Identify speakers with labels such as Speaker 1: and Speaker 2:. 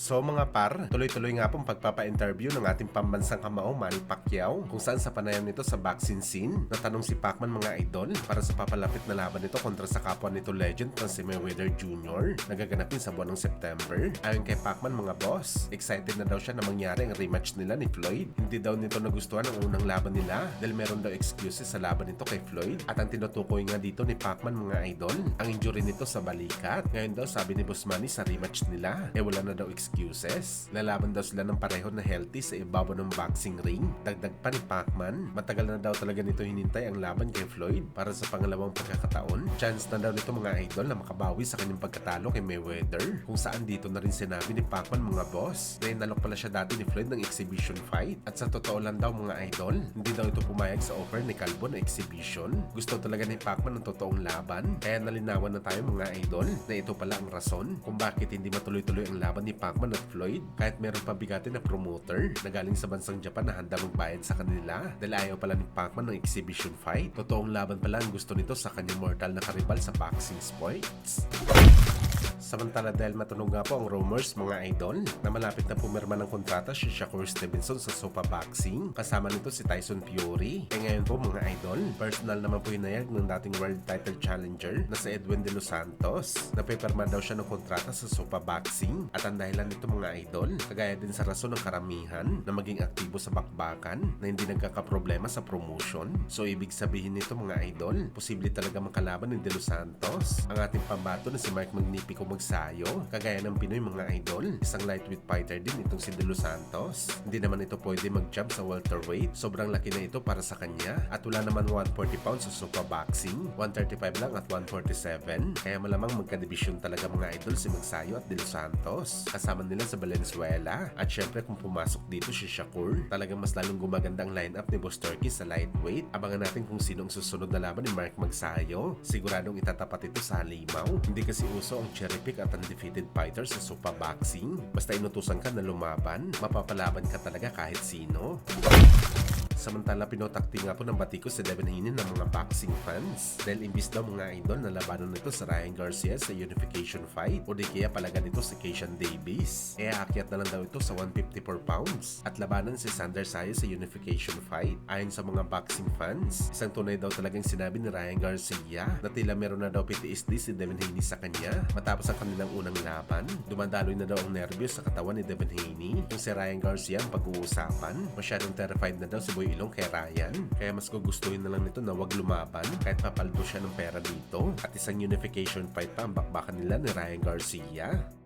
Speaker 1: So mga par, tuloy-tuloy nga pong pagpapa-interview ng ating pambansang kamao Manny Pacquiao kung saan sa panayam nito sa boxing scene, natanong si Pacman mga idol para sa papalapit na laban nito kontra sa kapwa nito legend na si Mayweather Jr. na gaganapin sa buwan ng September. Ayon kay Pacman mga boss, excited na daw siya na mangyari ang rematch nila ni Floyd. Hindi daw nito nagustuhan ang unang laban nila dahil meron daw excuses sa laban nito kay Floyd at ang tinutukoy nga dito ni Pacman mga idol, ang injury nito sa balikat. Ngayon daw sabi ni Boss Manny sa rematch nila, wala na daw excuses. Lalaban daw sila ng pareho na healthy sa ibabaw ng boxing ring. Dagdag pa ni Pacman, matagal na daw talaga nito hinintay ang laban kay Floyd para sa pangalawang pagkakataon. Chance na daw nito mga idol na makabawi sa kanyang pagkatalo kay Mayweather. Kung saan dito na rin sinabi ni Pacman mga boss na inalok pala siya dati ni Floyd ng exhibition fight. At sa totoo lang daw mga idol, hindi daw ito pumayag sa offer ni Calvo na exhibition. Gusto talaga ni Pacman ng totoong laban. Kaya nalinawan na tayo mga idol na ito pala ang rason kung bakit hindi matuloy-tuloy ang laban ni Pacman at Floyd kahit meron pa bigatin na promoter na galing sa bansang Japan na handa magbayad sa kanila dahil ayaw pala ni Pacman ng exhibition fight. Totoong laban pala ang gusto nito sa kanyang mortal na karibal sa boxing sports. Samantala dahil matunog nga po ang rumors mga idol na malapit na pumirma ng kontrata si Shakur Stevenson sa Sopa Boxing kasama nito si Tyson Fury. Ngayon po mga idol, personal naman po hinayag ng dating world title challenger na si Edwin De Los Santos na pipirma daw siya ng kontrata sa Sopa Boxing at ang dahilan nito mga idol, kagaya din sa rason ng karamihan na maging aktibo sa bakbakan na hindi nagkakaproblema sa promotion. So ibig sabihin nito mga idol, posible talaga makalaban ni De Los Santos ang ating pambato na si Mark Magnifico Magsayo, kagaya ng Pinoy mga idol. Isang lightweight fighter din itong si De Los Santos. Hindi naman ito pwede mag-jump sa welterweight. Sobrang laki na ito para sa kanya at wala naman 140 pounds sa Sopa Boxing. 135 lang at 147. Kaya malamang magka-division talaga mga idol si Magsayo at De Los Santos. Kasama nila sa Valenzuela. At syempre kung pumasok dito si Shakur, talagang mas lalong gumaganda ang lineup ni Boss Turkey sa lightweight. Abangan natin kung sino ang susunod na laban ni Mark Magsayo. Siguradong itatapat ito sa halimaw. Hindi kasi uso ang cherry pick at undefeated fighter sa Sopa Boxing. Basta inutusan ka na lumaban, mapapalaban ka talaga kahit sino. Samantala, pinotakti nga po ng batiko si Devin Haney ng mga boxing fans dahil imbis daw mga idol na labanan nito sa Ryan Garcia sa unification fight o di kaya palaga nito si Keishan Davis. Aakyat na lang daw ito sa 154 pounds at labanan si Sander Saya sa unification fight. Ayon sa mga boxing fans, isang tunay daw talagang sinabi ni Ryan Garcia na tila meron na daw PTSD si Devin Haney sa kanya matapos ang kanilang unang laban. Dumadaloy na daw ang nervyos sa katawan ni Devin Haney. Kung si Ryan Garcia ang pag-uusapan, masyadong terrified na daw si Boy Ilong kay Ryan, kaya mas gugustuhin na lang nito na wag lumaban kahit papaldo siya ng pera dito at isang unification fight pa ang bakbakan nila ni Ryan Garcia.